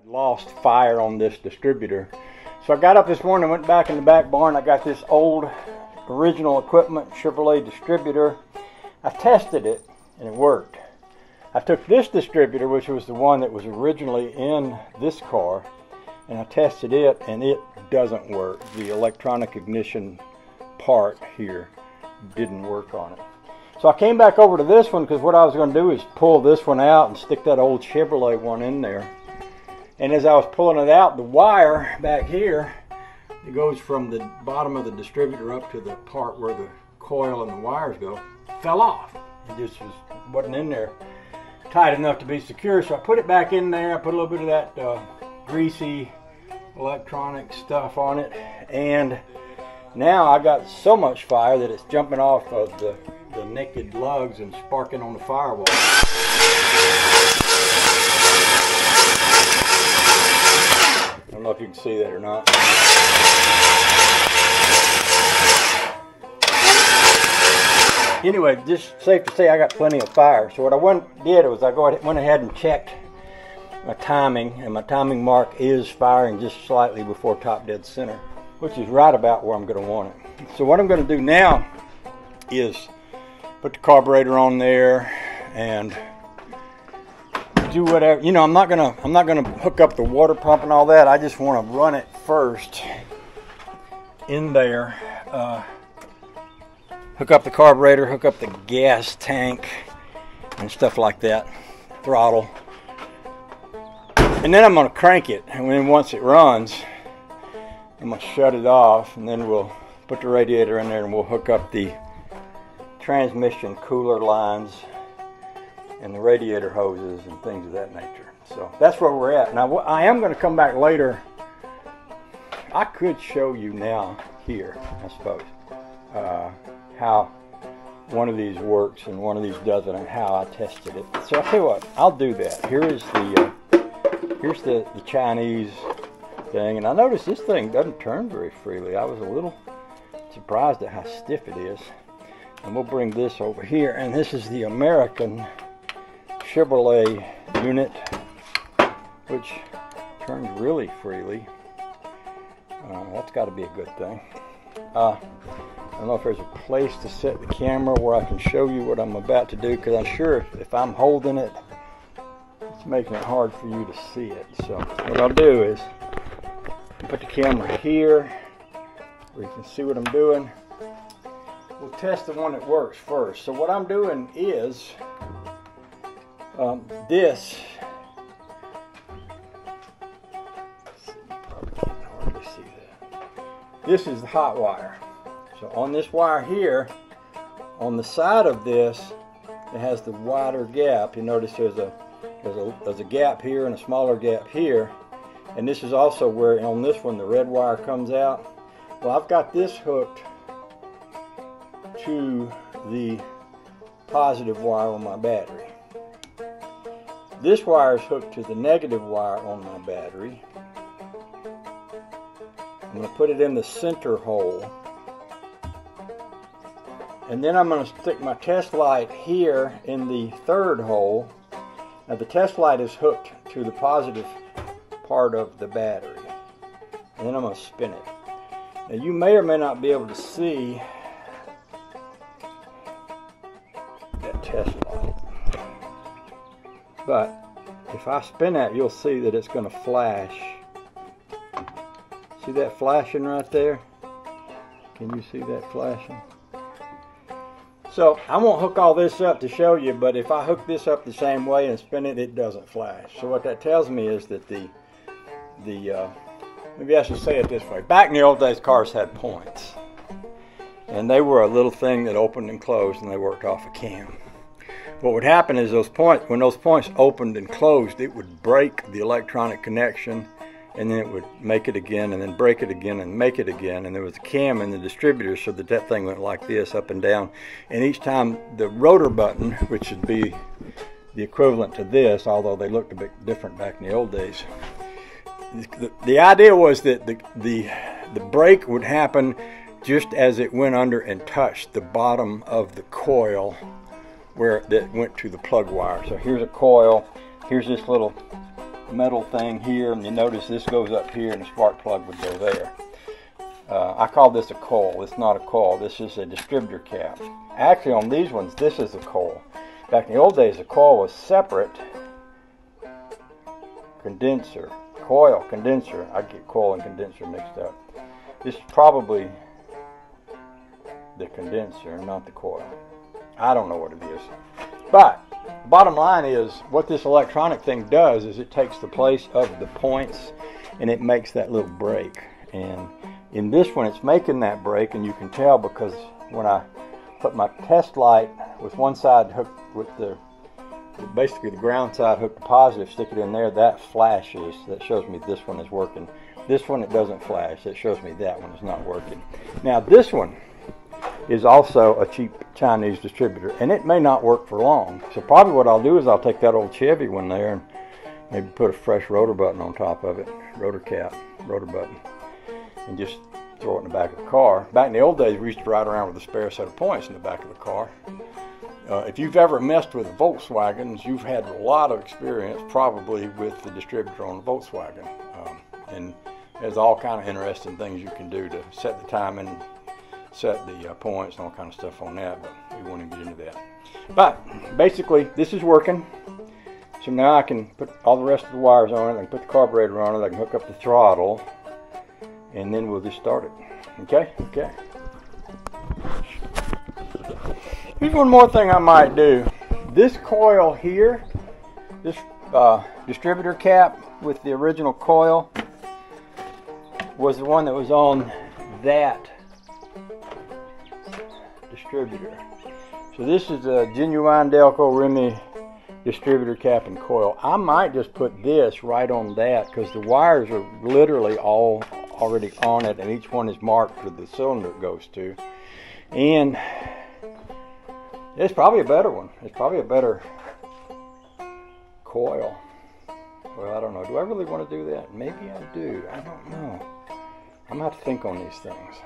I'd lost fire on this distributor. So I got up this morning and went back in the back barn. I got this old original equipment Chevrolet distributor. I tested it and it worked. I took this distributor, which was the one that was originally in this car, and I tested it and it doesn't work. The electronic ignition part here didn't work on it. So I came back over to this one because what I was going to do is pull this one out and stick that old Chevrolet one in there. And as I was pulling it out, the wire back here, it goes from the bottom of the distributor up to the part where the coil and the wires go, fell off. It just wasn't in there tight enough to be secure. So I put it back in there. I put a little bit of that greasy electronic stuff on it. And now I got so much fire that it's jumping off of the naked lugs and sparking on the firewall. I don't know if you can see that or not. Anyway, just safe to say I got plenty of fire. So what I did was I went ahead and checked my timing, and my timing mark is firing just slightly before top dead center, which is right about where I'm going to want it. So what I'm going to do now is put the carburetor on there and do whatever. You know, I'm not gonna hook up the water pump and all that. I just want to run it first in there. Hook up the carburetor, hook up the gas tank and stuff like that, throttle, and then I'm gonna crank it. And then once it runs, I'm gonna shut it off, and then we'll put the radiator in there and we'll hook up the transmission cooler lines and the radiator hoses and things of that nature. So that's where we're at. Now I am going to come back later. I could show you now here, I suppose, how one of these works and one of these doesn't, and how I tested it. So I'll tell you what, I'll do that. Here's the Chinese thing, and I noticed this thing doesn't turn very freely. I was a little surprised at how stiff it is. And we'll bring this over here, and this is the American Chevrolet unit, which turns really freely. That's got to be a good thing. I don't know if there's a place to set the camera where I can show you what I'm about to do, because I'm sure if I'm holding it, it's making it hard for you to see it. So what I'll do is put the camera here where you can see what I'm doing. We'll test the one that works first. So what I'm doing is this. Probably can't hardly see that. This is the hot wire. So on this wire here, on the side of this, it has the wider gap. You notice there's a gap here and a smaller gap here, and this is also where on this one the red wire comes out. Well, I've got this hooked to the positive wire on my battery. This wire is hooked to the negative wire on my battery. I'm going to put it in the center hole, and then I'm going to stick my test light here in the third hole. Now the test light is hooked to the positive part of the battery, and then I'm going to spin it. Now you may or may not be able to see that test light, but if I spin that, you'll see that it's going to flash. See that flashing right there? Can you see that flashing? So I won't hook all this up to show you, but if I hook this up the same way and spin it, it doesn't flash. So what that tells me is that maybe I should say it this way. Back in the old days, cars had points, and they were a little thing that opened and closed, and they worked off a cam. What would happen is when those points opened and closed, it would break the electronic connection, and then it would make it again, and then break it again, and make it again. And there was a cam in the distributor, so that thing went like this, up and down. And each time the rotor button, which would be the equivalent to this, although they looked a bit different back in the old days, the idea was that the break would happen just as it went under and touched the bottom of the coil where that went to the plug wire. So here's a coil, here's this little metal thing here, and you notice this goes up here and the spark plug would go there. I call this a coil. It's not a coil. This is a distributor cap. Actually, on these ones, this is a coil. Back in the old days, the coil was separate. Condenser. Coil, condenser. I get coil and condenser mixed up. This is probably the condenser, not the coil. I don't know what it is. But the bottom line is, what this electronic thing does is it takes the place of the points and it makes that little break. And in this one, it's making that break, and you can tell because when I put my test light with one side hooked with basically the ground side hooked to positive, stick it in there, that flashes. That shows me this one is working. This one, it doesn't flash. It shows me that one is not working. Now this one is also a cheap Chinese distributor, and it may not work for long. So probably what I'll do is I'll take that old Chevy one there and maybe put a fresh rotor button on top of it, rotor cap, rotor button, and just throw it in the back of the car. Back in the old days, we used to ride around with a spare set of points in the back of the car. If you've ever messed with Volkswagens, you've had a lot of experience probably with the distributor on the Volkswagen. And there's all kind of interesting things you can do to set the timing, set the points and all kind of stuff on that, but we won't even get into that. But basically, this is working. So now I can put all the rest of the wires on it. I can put the carburetor on it. I can hook up the throttle, and then we'll just start it. Okay? Okay. Here's one more thing I might do. This coil here, this distributor cap with the original coil, was the one that was on that distributor. So this is a genuine Delco Remy distributor cap and coil. I might just put this right on that because the wires are literally all already on it, and each one is marked with the cylinder it goes to. And it's probably a better one. It's probably a better coil. Well, I don't know. Do I really want to do that? Maybe I do. I don't know. I'm going to have to think on these things.